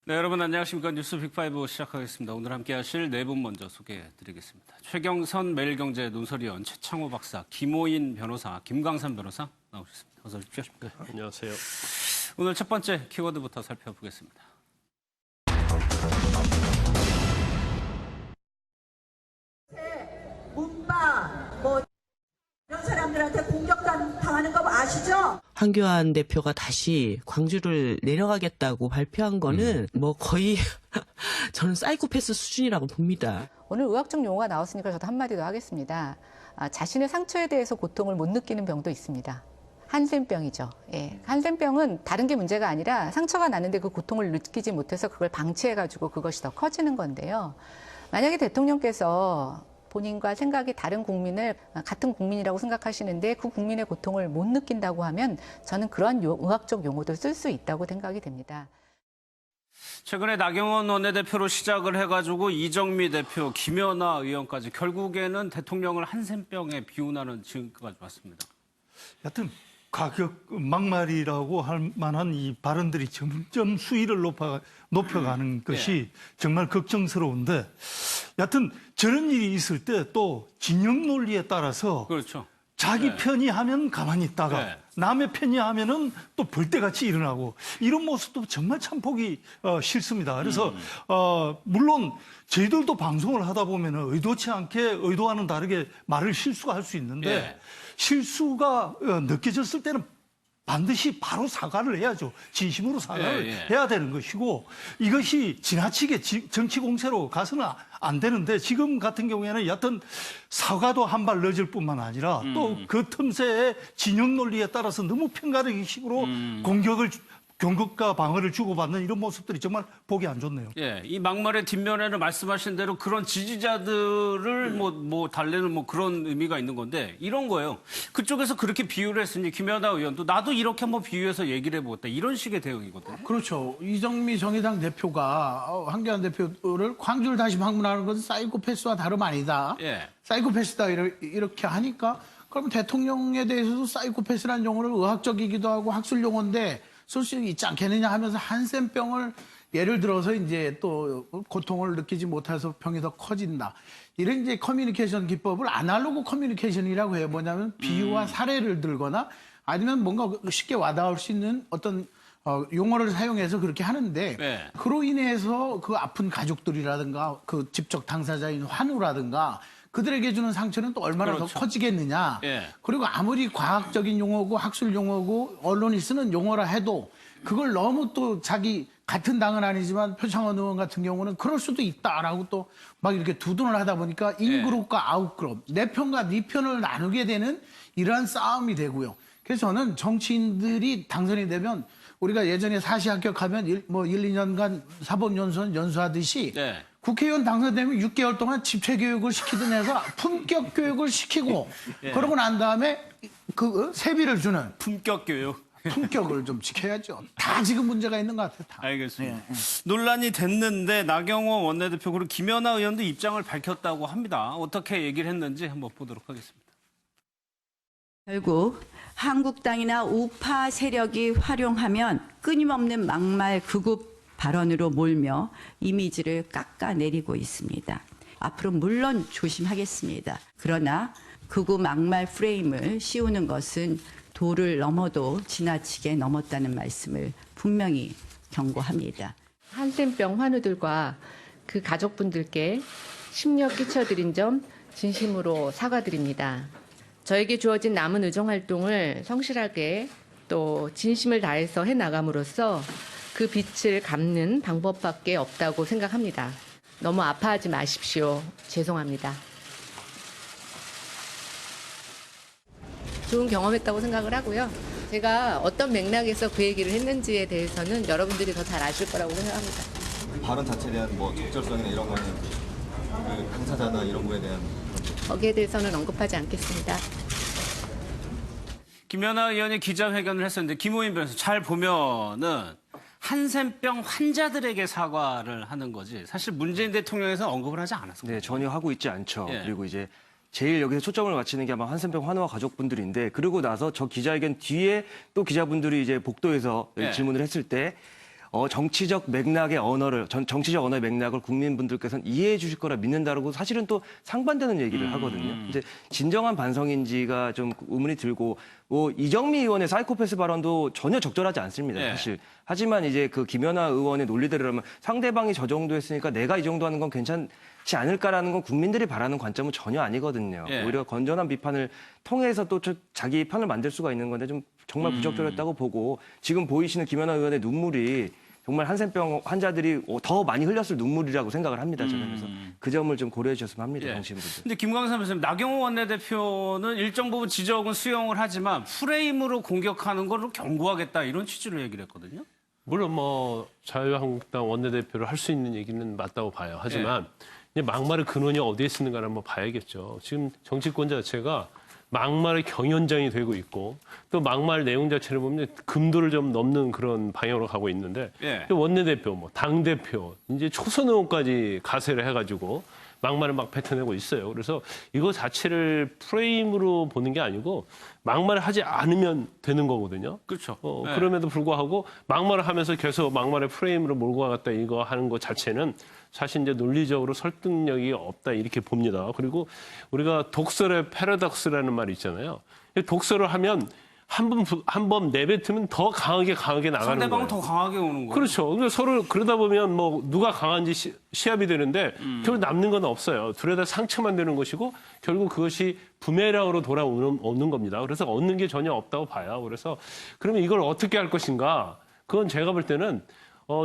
네, 여러분 안녕하십니까. 뉴스 빅5 시작하겠습니다. 오늘 함께하실 네 분 먼저 소개해드리겠습니다. 최경선 매일경제 논설위원, 최창호 박사, 김호인 변호사, 김광산 변호사 나오셨습니다. 어서 오십시오. 네, 안녕하세요. 오늘 첫 번째 키워드부터 살펴보겠습니다. 문바 이런 사람들한테 당하는 거 아시죠? 황교안 대표가 다시 광주를 내려가겠다고 발표한 거는 뭐 거의 저는 사이코패스 수준이라고 봅니다. 오늘 의학적 용어가 나왔으니까 저도 한마디 더 하겠습니다. 자신의 상처에 대해서 고통을 못 느끼는 병도 있습니다. 한센병이죠. 예. 한센병은 다른 게 문제가 아니라 상처가 나는데 그 고통을 느끼지 못해서 그걸 방치해가지고 그것이 더 커지는 건데요. 만약에 대통령께서 본인과 생각이 다른 국민을 같은 국민이라고 생각하시는데 그 국민의 고통을 못 느낀다고 하면 저는 그런 의학적 용어도 쓸 수 있다고 생각이 됩니다. 최근에 나경원 원내대표로 시작을 해가지고 이정미 대표, 김연아 의원까지 결국에는 대통령을 한센병에 비운하는 지금까지 왔습니다. 여하튼 가격 막말이라고 할 만한 이 발언들이 점점 수위를 높여가는 것이 정말 걱정스러운데, 여하튼 저런 일이 있을 때 또 진영 논리에 따라서 그렇죠. 자기 편이 하면 가만히 있다가 남의 편이 하면은 또 벌떼같이 일어나고 이런 모습도 정말 참 보기 싫습니다. 그래서 물론 저희들도 방송을 하다 보면은 의도치 않게 의도와는 다르게 말을 실수할 수 있는데 실수가 느껴졌을 때는 반드시 바로 사과를 해야죠. 진심으로 사과를 해야 되는 것이고, 이것이 지나치게 정치 공세로 가서는 안 되는데, 지금 같은 경우에는 여하튼 사과도 한 발 늦을 뿐만 아니라 또 그 틈새에 진영 논리에 따라서 너무 편가르기식으로 공격과 방어를 주고받는 이런 모습들이 정말 보기 안 좋네요. 예, 이 막말의 뒷면에는 말씀하신 대로 그런 지지자들을 뭐 달래는 뭐 그런 의미가 있는 건데, 이런 거예요. 그쪽에서 그렇게 비유를 했으니 김연아 의원도 나도 이렇게 한번 비유해서 얘기를 해보겠다, 이런 식의 대응이거든요. 그렇죠. 이정미 정의당 대표가 황교안 대표를 광주를 다시 방문하는 것은 사이코패스와 다름 아니다. 사이코패스다 이렇게 하니까, 그러면 대통령에 대해서도 사이코패스라는 용어를 의학적이기도 하고 학술 용어인데 쓸 수 있지 않겠느냐 하면서 한센병을 예를 들어서 이제 또 고통을 느끼지 못해서 병이 더 커진다. 이런 이제 커뮤니케이션 기법을 아날로그 커뮤니케이션이라고 해요. 뭐냐면 비유와 사례를 들거나 아니면 뭔가 쉽게 와닿을 수 있는 어떤 용어를 사용해서 그렇게 하는데, 그로 인해서 그 아픈 가족들이라든가 그 직접 당사자인 환우라든가 그들에게 주는 상처는 또 얼마나 더 커지겠느냐. 그리고 아무리 과학적인 용어고 학술 용어고 언론이 쓰는 용어라 해도 그걸 너무 또 자기 같은 당은 아니지만 표창원 의원 같은 경우는 그럴 수도 있다라고 또 막 이렇게 두둔을 하다 보니까 인그룹과 아웃그룹, 내 편과 네 편을 나누게 되는 이러한 싸움이 되고요. 그래서 저는 정치인들이 당선이 되면 우리가 예전에 사시 합격하면 1, 2년간 사법연수원 연수하듯이 국회의원 당선되면 6개월 동안 집체교육을 시키든 해서 품격 교육을 시키고 그러고 난 다음에 그 세비를 주는 품격 교육. 품격을 좀 지켜야죠. 다 지금 문제가 있는 것 같아요. 다. 알겠습니다. 논란이 됐는데 나경원 원내대표 그리고 김연아 의원도 입장을 밝혔다고 합니다. 어떻게 얘기를 했는지 한번 보도록 하겠습니다. 결국 한국당이나 우파 세력이 활용하면 끊임없는 막말 극우 발언으로 몰며 이미지를 깎아내리고 있습니다. 앞으로 물론 조심하겠습니다. 그러나 극우 막말 프레임을 씌우는 것은 도를 넘어도 지나치게 넘었다는 말씀을 분명히 경고합니다. 한센병 환우들과 그 가족분들께 심려 끼쳐드린 점 진심으로 사과드립니다. 저에게 주어진 남은 의정 활동을 성실하게 또 진심을 다해서 해나감으로써 그 빛을 갚는 방법밖에 없다고 생각합니다. 너무 아파하지 마십시오. 죄송합니다. 좋은 경험했다고 생각을 하고요. 제가 어떤 맥락에서 그 얘기를 했는지에 대해서는 여러분들이 더 잘 아실 거라고 생각합니다. 발언 자체에 대한 뭐 적절성이나 이런 거는 그 당사자나 이런 거에 대한 거기에 대해서는 언급하지 않겠습니다. 김연아 의원이 기자회견을 했었는데 김호인 변호사 잘 보면은 한센병 환자들에게 사과를 하는 거지 사실 문재인 대통령에서 언급을 하지 않았습니다. 네, 전혀 하고 있지 않죠. 그리고 이제 제일 여기서 초점을 맞추는 게 아마 한센병 환우와 가족분들인데, 그러고 나서 저 기자회견 뒤에 또 기자분들이 이제 복도에서 질문을 했을 때 정치적 맥락의 언어를 정치적 언어의 맥락을 국민분들께서는 이해해 주실 거라 믿는다라고 사실은 또 상반되는 얘기를 하거든요. 이제 진정한 반성인지가 좀 의문이 들고 뭐 이정미 의원의 사이코패스 발언도 전혀 적절하지 않습니다. 사실. 하지만 이제 그 김연아 의원의 논리대로라면 상대방이 저 정도 했으니까 내가 이 정도 하는 건 괜찮지 않을까라는 건 국민들이 바라는 관점은 전혀 아니거든요. 오히려 건전한 비판을 통해서 또 자기 편을 만들 수가 있는 건데 좀 정말 부적절했다고 보고 지금 보이시는 김연아 의원의 눈물이 정말 한센병 환자들이 더 많이 흘렸을 눈물이라고 생각을 합니다. 저는 그래서 그 점을 좀 고려해 주셨으면 합니다. 정치인분들. 근데 김광삼 선생님, 나경원 원내대표는 일정 부분 지적은 수용을 하지만 프레임으로 공격하는 걸 경고하겠다 이런 취지로 얘기를 했거든요. 물론 뭐 자유한국당 원내대표를 할 수 있는 얘기는 맞다고 봐요. 하지만 이제 막말의 근원이 어디에 쓰는가를 한번 봐야겠죠. 지금 정치권 자체가 막말의 경연장이 되고 있고 또 막말 내용 자체를 보면 금도를 좀 넘는 그런 방향으로 가고 있는데 원내대표, 뭐 당대표, 이제 초선 의원까지 가세를 해가지고 막말을 막 뱉어내고 있어요. 그래서 이거 자체를 프레임으로 보는 게 아니고 막말을 하지 않으면 되는 거거든요. 그렇죠. 그럼에도 불구하고 막말을 하면서 계속 막말의 프레임으로 몰고 가겠다 이거 하는 것 자체는 사실 이제 논리적으로 설득력이 없다 이렇게 봅니다. 그리고 우리가 독설의 패러독스라는 말이 있잖아요. 독설을 하면 한 번 내뱉으면 더 강하게 나가는 거예요. 상대방은 더 강하게 오는 거예요. 그렇죠. 그러니까 서로 그러다 보면 뭐 누가 강한지 시합이 되는데 결국 남는 건 없어요. 둘에 다 상처만 되는 것이고 결국 그것이 부메랑으로 돌아오는 겁니다. 그래서 얻는 게 전혀 없다고 봐요. 그래서 그러면 이걸 어떻게 할 것인가? 그건 제가 볼 때는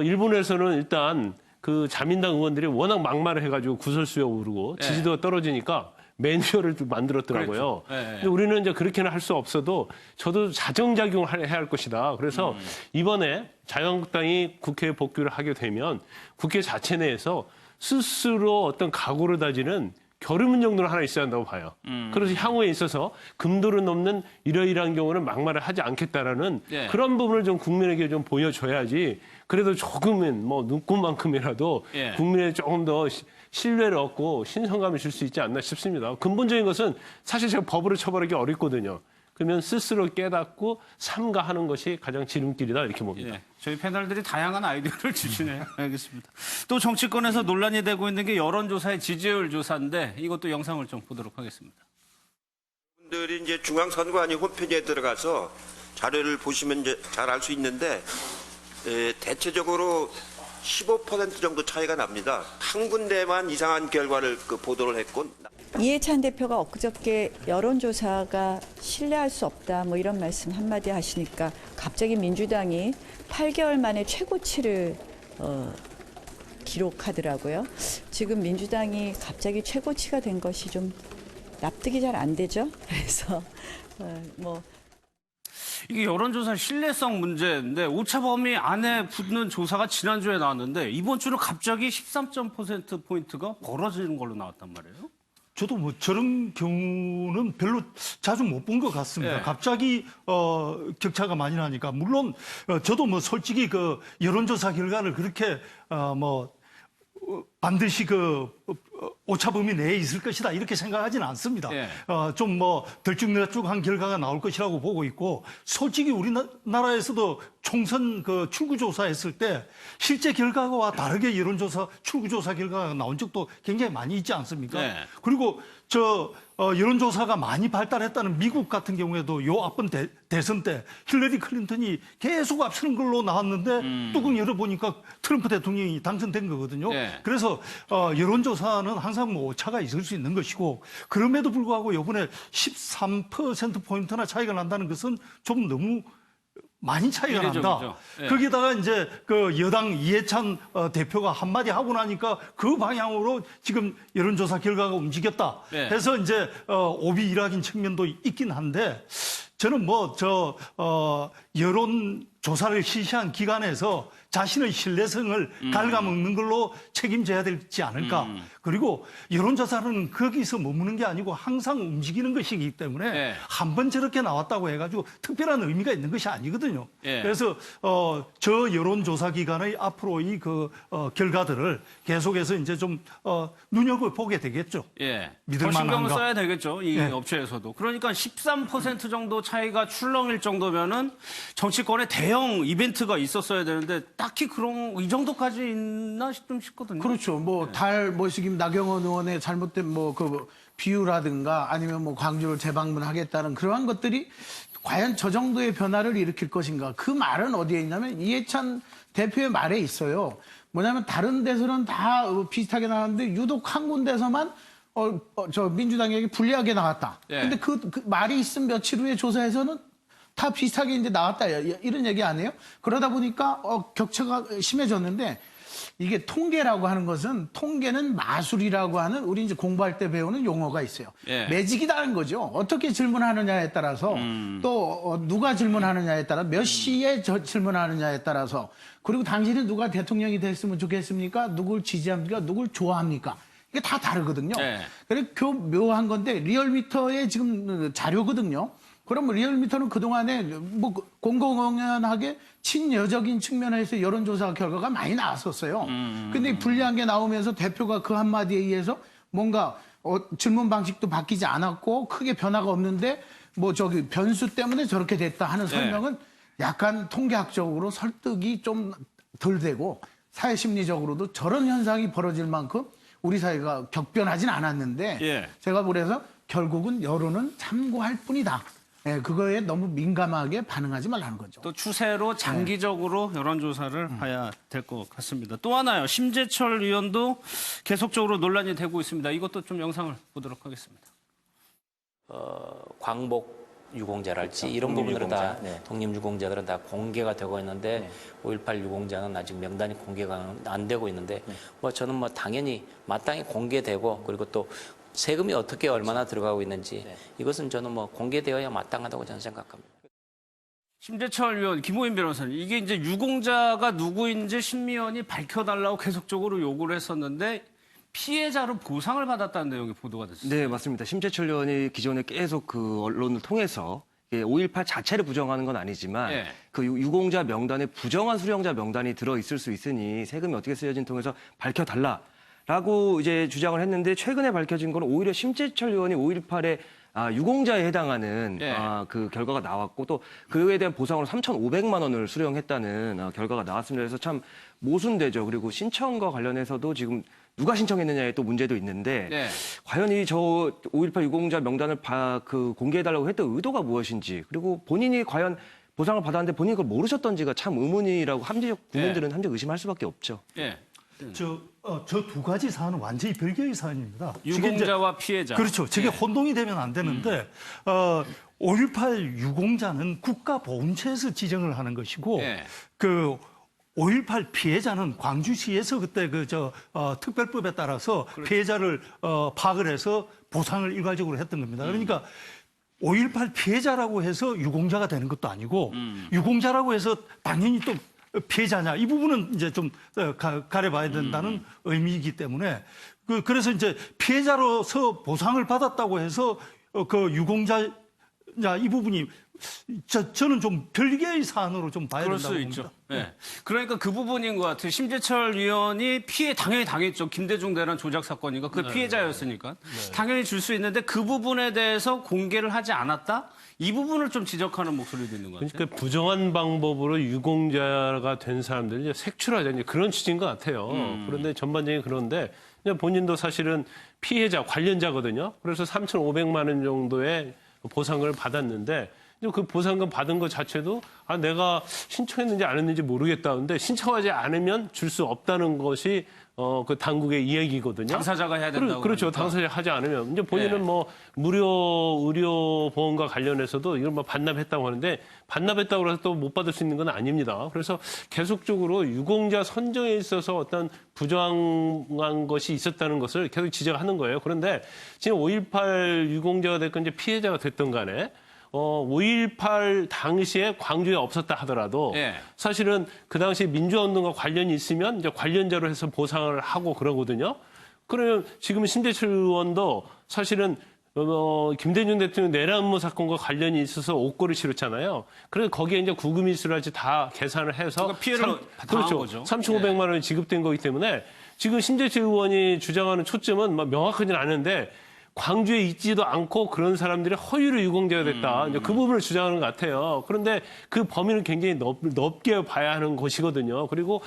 일본에서는 일단 그 자민당 의원들이 워낙 막말을 해가지고 구설수에 오르고 지지도가 떨어지니까 매뉴얼을 만들었더라고요. 근데 우리는 이제 그렇게는 할 수 없어도 저도 자정작용을 해야 할 것이다. 그래서 이번에 자유한국당이 국회에 복귀를 하게 되면 국회 자체 내에서 스스로 어떤 각오를 다지는 결의문 정도는 하나 있어야 한다고 봐요. 그래서 향후에 있어서 금도를 넘는 이러이러한 경우는 막말을 하지 않겠다라는 그런 부분을 좀 국민에게 좀 보여줘야지 그래도 조금은 뭐 눈꽃만큼이라도 국민에 조금 더 신뢰를 얻고 신선감을 줄 수 있지 않나 싶습니다. 근본적인 것은 사실 제가 법으로 처벌하기 어렵거든요. 그러면 스스로 깨닫고 삼가하는 것이 가장 지름길이다 이렇게 봅니다. 저희 패널들이 다양한 아이디어를 주시네요. 알겠습니다. 또 정치권에서 논란이 되고 있는 게 여론조사의 지지율 조사인데 이것도 영상을 좀 보도록 하겠습니다. 분들이 이제 중앙선관위 홈페이지에 들어가서 자료를 보시면 이제 잘 알 수 있는데 대체적으로 15% 정도 차이가 납니다. 한 군데만 이상한 결과를 보도를 했고. 이해찬 대표가 엊그저께 여론조사가 신뢰할 수 없다 뭐 이런 말씀 한마디 하시니까 갑자기 민주당이 8개월 만에 최고치를 기록하더라고요. 지금 민주당이 갑자기 최고치가 된 것이 좀 납득이 잘 안 되죠. 그래서 이게 여론조사 신뢰성 문제인데 오차범위 안에 붙는 조사가 지난주에 나왔는데 이번 주는 갑자기 13.%포인트가 벌어지는 걸로 나왔단 말이에요. 저도 뭐 저런 경우는 별로 자주 못 본 것 같습니다. 갑자기 격차가 많이 나니까 물론 저도 뭐 솔직히 그 여론조사 결과를 그렇게 반드시 오차범위 내에 있을 것이다 이렇게 생각하지는 않습니다. 좀 들쭉날쭉한 결과가 나올 것이라고 보고 있고 솔직히 우리나라에서도 총선 출구조사했을 때 실제 결과와 다르게 여론조사 출구조사 결과가 나온 적도 굉장히 많이 있지 않습니까? 그리고 여론조사가 많이 발달했다는 미국 같은 경우에도 요 앞번 대선 때 힐러리 클린턴이 계속 앞서는 걸로 나왔는데 뚜껑 열어보니까 트럼프 대통령이 당선된 거거든요. 그래서 여론조사는 항상 오차가 있을 수 있는 것이고 그럼에도 불구하고 이번에 13%포인트나 차이가 난다는 것은 좀 너무 많이 차이가 난다. 거기다가 이제 여당 이해찬 대표가 한마디 하고 나니까 그 방향으로 지금 여론조사 결과가 움직였다. 해서 이제 오비 일학인 측면도 있긴 한데 저는 여론조사를 실시한 기관에서 자신의 신뢰성을 갉아먹는 걸로 책임져야 되지 않을까. 그리고 여론조사는 거기서 머무는 게 아니고 항상 움직이는 것이기 때문에 한 번 저렇게 나왔다고 해가지고 특별한 의미가 있는 것이 아니거든요. 그래서 저 여론조사 기관의 앞으로의 결과들을 계속해서 이제 좀 눈여겨보게 되겠죠. 믿을 더 신경을 만한가. 써야 되겠죠. 이 업체에서도. 그러니까 13% 정도 차이가 출렁일 정도면은 정치권에 대형 이벤트가 있었어야 되는데 딱히 그런 이 정도까지 있나 좀 싶거든요. 그렇죠. 뭐 지금 나경원 의원의 잘못된 그 비유라든가 아니면 뭐 광주를 재방문하겠다는 그러한 것들이 과연 저 정도의 변화를 일으킬 것인가? 그 말은 어디에 있냐면 이해찬 대표의 말에 있어요. 뭐냐면 다른 데서는 다 비슷하게 나왔는데 유독 한 군데서만 저 민주당에게 불리하게 나왔다. 근데 그 말이 있은 며칠 후에 조사에서는 다 비슷하게 이제 나왔다. 이런 얘기 안 해요? 그러다 보니까 격차가 심해졌는데 이게 통계라고 하는 것은 통계는 마술이라고 하는 우리 이제 공부할 때 배우는 용어가 있어요. 매직이라는 거죠. 어떻게 질문하느냐에 따라서 또 누가 질문하느냐에 따라 몇 시에 질문하느냐에 따라서 그리고 당신은 누가 대통령이 됐으면 좋겠습니까? 누굴 지지합니까? 누굴 좋아합니까? 이게 다 다르거든요. 그래서 묘한 건데 리얼미터의 지금 자료거든요. 그럼 리얼미터는 그동안에 뭐 공공연하게 친여적인 측면에서 여론조사 결과가 많이 나왔었어요. 근데 불리한 게 나오면서 대표가 그 한마디에 의해서 뭔가 질문 방식도 바뀌지 않았고 크게 변화가 없는데 뭐 저기 변수 때문에 저렇게 됐다 하는 설명은 약간 통계학적으로 설득이 좀 덜 되고 사회심리적으로도 저런 현상이 벌어질 만큼 우리 사회가 격변하진 않았는데 제가 그래서 결국은 여론은 참고할 뿐이다. 그거에 너무 민감하게 반응하지 말라는 거죠. 또 추세로 장기적으로 여론조사를 봐야 될 것 같습니다. 또 하나요. 심재철 의원도 계속적으로 논란이 되고 있습니다. 이것도 좀 영상을 보도록 하겠습니다. 광복 유공자랄지 이런 부분들은 다 독립유공자들은 다 공개가 되고 있는데 5.18 유공자는 아직 명단이 공개가 안 되고 있는데 뭐 저는 뭐 당연히 마땅히 공개되고 그리고 또 세금이 어떻게 얼마나 들어가고 있는지 이것은 저는 뭐 공개되어야 마땅하다고 저는 생각합니다. 심재철 의원, 김호인 변호사님, 이게 이제 유공자가 누구인지 심의원이 밝혀달라고 계속적으로 요구를 했었는데 피해자로 보상을 받았다는 내용이 보도가 됐습니다. 네, 맞습니다. 심재철 의원이 기존에 계속 그 언론을 통해서 5.18 자체를 부정하는 건 아니지만 그 유공자 명단에 부정한 수령자 명단이 들어 있을 수 있으니 세금이 어떻게 쓰여진 통해서 밝혀달라라고 이제 주장을 했는데 최근에 밝혀진 건 오히려 심재철 의원이 5.18에 유공자에 해당하는 그 결과가 나왔고 또 그에 대한 보상으로 3,500만 원을 수령했다는 결과가 나왔습니다. 그래서 참 모순되죠. 그리고 신청과 관련해서도 지금 누가 신청했느냐에 또 문제도 있는데 과연 이 저 5.18 유공자 명단을 공개해달라고 했던 의도가 무엇인지 그리고 본인이 과연 보상을 받았는데 본인이 그걸 모르셨던지가 참 의문이라고 국민들은 함정 의심할 수밖에 없죠. 저 두 가지 사안은 완전히 별개의 사안입니다. 유공자와 피해자. 그렇죠. 저게 혼동이 되면 안 되는데 5.18 유공자는 국가보훈처에서 지정을 하는 것이고 그 5.18 피해자는 광주시에서 그때 특별법에 따라서 피해자를 파악을 해서 보상을 일괄적으로 했던 겁니다. 그러니까 5.18 피해자라고 해서 유공자가 되는 것도 아니고 유공자라고 해서 당연히 또 피해자냐 이 부분은 이제 좀 가려봐야 된다는 의미이기 때문에 그래서 이제 피해자로서 보상을 받았다고 해서 그 유공자냐 이 부분이 저는 좀 별개의 사안으로 좀 봐야 된다고 봅니다. 그럴 수 있죠. 그러니까 그 부분인 것 같아요. 심재철 의원이 당연히 당했죠. 김대중 대란 조작 사건이니까 그 피해자였으니까 당연히 줄 수 있는데 그 부분에 대해서 공개를 하지 않았다? 이 부분을 좀 지적하는 목소리도 있는 것 같아요. 그러니까 부정한 방법으로 유공자가 된 사람들을 이제 색출하자 이제 그런 취지인 것 같아요. 그런데 전반적인 그런데 본인도 사실은 피해자 관련자거든요. 그래서 3,500만 원 정도의 보상을 받았는데 그 보상금 받은 것 자체도 내가 신청했는지 안 했는지 모르겠다. 근데 신청하지 않으면 줄 수 없다는 것이 그 당국의 이야기거든요. 당사자가 해야 된다고. 그렇죠. 당사자가 하지 않으면. 이제 본인은 뭐 무료 의료 보험과 관련해서도 이걸 뭐 반납했다고 하는데 반납했다고 해서 또 못 받을 수 있는 건 아닙니다. 그래서 계속적으로 유공자 선정에 있어서 어떤 부정한 것이 있었다는 것을 계속 지적하는 거예요. 그런데 지금 5.18 유공자가 됐건 이제 피해자가 됐던 간에 5.18 당시에 광주에 없었다 하더라도 사실은 그 당시 민주화운동과 관련이 있으면 이제 관련자로 해서 보상을 하고 그러거든요. 그러면 지금 심재철 의원도 사실은 김대중 대통령 내란음모 사건과 관련이 있어서 옥고를 치렀잖아요. 그래서 거기에 이제 구금이수랄지 다 계산을 해서 그러니까 피해를 당한 거죠. 3,500만 원이 지급된 거기 때문에 지금 심재철 의원이 주장하는 초점은 명확하지는 않은데 광주에 있지도 않고 그런 사람들이 허위로 유공자가 됐다. 이제 그 부분을 주장하는 것 같아요. 그런데 그 범위는 굉장히 넓게 봐야 하는 것이거든요. 그리고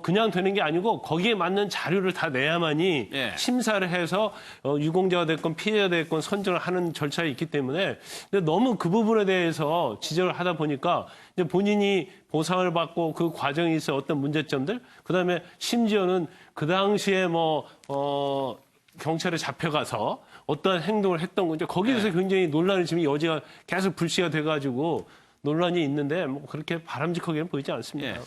그냥 되는 게 아니고 거기에 맞는 자료를 다 내야만이 예. 심사를 해서 유공자가 됐건 피해자가 됐건 선정을 하는 절차가 있기 때문에 근데 너무 그 부분에 대해서 지적을 하다 보니까 이제 본인이 보상을 받고 그 과정에 있어 어떤 문제점들, 그다음에 심지어는 그 당시에 경찰에 잡혀가서 어떤 행동을 했던 건지 거기에 대해서 굉장히 논란이 지금 여지가 계속 불씨가 돼가지고 논란이 있는데 뭐 그렇게 바람직하게는 보이지 않습니다.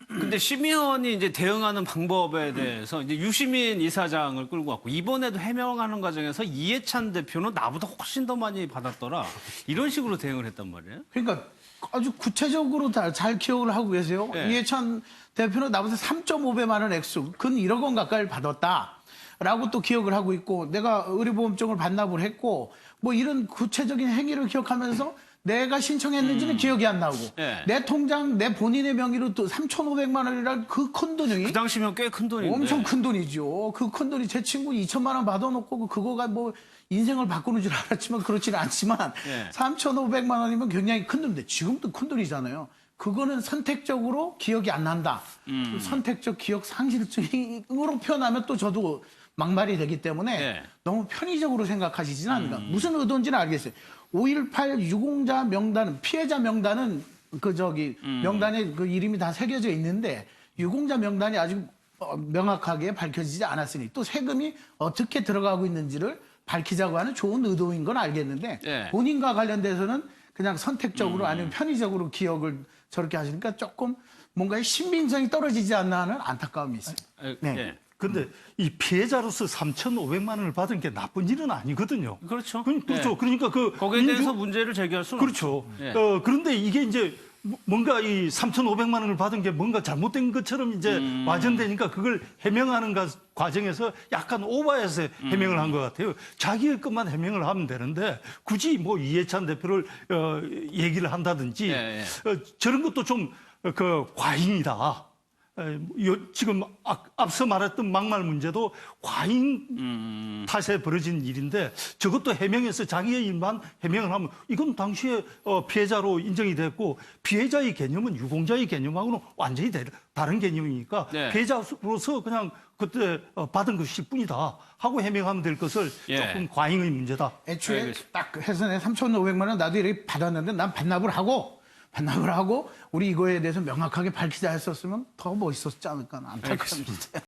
근데 심의원이 이제 대응하는 방법에 대해서 이제 유시민 이사장을 끌고 왔고 이번에도 해명하는 과정에서 이해찬 대표는 나보다 훨씬 더 많이 받았더라 이런 식으로 대응을 했단 말이에요. 그러니까 아주 구체적으로 잘 기억을 하고 계세요. 네. 이해찬 대표는 나보다 3.5배만 원 액수, 근 1억 원 가까이 받았다라고 또 기억을 하고 있고 내가 의료보험증을 반납을 했고 뭐 이런 구체적인 행위를 기억하면서 내가 신청했는지는 기억이 안 나고 네. 내 통장, 내 본인의 명의로 또 3,500만 원이라는 그 큰 돈이 그 당시면 꽤 큰 돈인데. 엄청 큰 돈이죠. 그 큰 돈이 제 친구 2천만 원 받아놓고 그거가 뭐 인생을 바꾸는 줄 알았지만 그렇지는 않지만 네. 3,500만 원이면 굉장히 큰 돈인데 지금도 큰 돈이잖아요. 그거는 선택적으로 기억이 안 난다. 선택적 기억 상실증으로 표현하면 또 저도 막말이 되기 때문에 네. 너무 편의적으로 생각하시지는 않는다. 무슨 의도인지는 알겠어요. 5.18 유공자 명단은 피해자 명단은 명단에 그 이름이 다 새겨져 있는데 유공자 명단이 아직 명확하게 밝혀지지 않았으니 또 세금이 어떻게 들어가고 있는지를 밝히자고 하는 좋은 의도인 건 알겠는데 네. 본인과 관련돼서는 그냥 선택적으로 아니면 편의적으로 기억을 저렇게 하시니까 조금 뭔가 신빙성이 떨어지지 않나 하는 안타까움이 있어요. 네. 근데 이 피해자로서 3,500만 원을 받은 게 나쁜 일은 아니거든요. 그렇죠. 그렇죠. 네. 그러니까 거기에 대해서 문제를 제기할 수는 그렇죠. 없죠. 네. 그런데 이게 이제 뭔가 이 3,500만 원을 받은 게 뭔가 잘못된 것처럼 이제 와전되니까 그걸 해명하는 과정에서 약간 오버해서 해명을 한 것 같아요. 자기의 것만 해명을 하면 되는데 굳이 뭐 이해찬 대표를 얘기를 한다든지 저런 것도 좀 과잉이다. 지금 앞서 말했던 막말 문제도 과잉 탓에 벌어진 일인데 저것도 해명해서 자기의 일만 해명을 하면 이건 당시에 피해자로 인정이 됐고 피해자의 개념은 유공자의 개념하고는 완전히 다른 개념이니까 네. 피해자로서 그냥 그때 받은 것일 뿐이다 하고 해명하면 될 것을 조금 과잉의 문제다. 애초에 딱 해서 내 3,500만 원 나도 이렇게 받았는데 난 반납을 하고 우리 이거에 대해서 명확하게 밝히자 했었으면 더 멋있었지 않을까 안타깝습니다.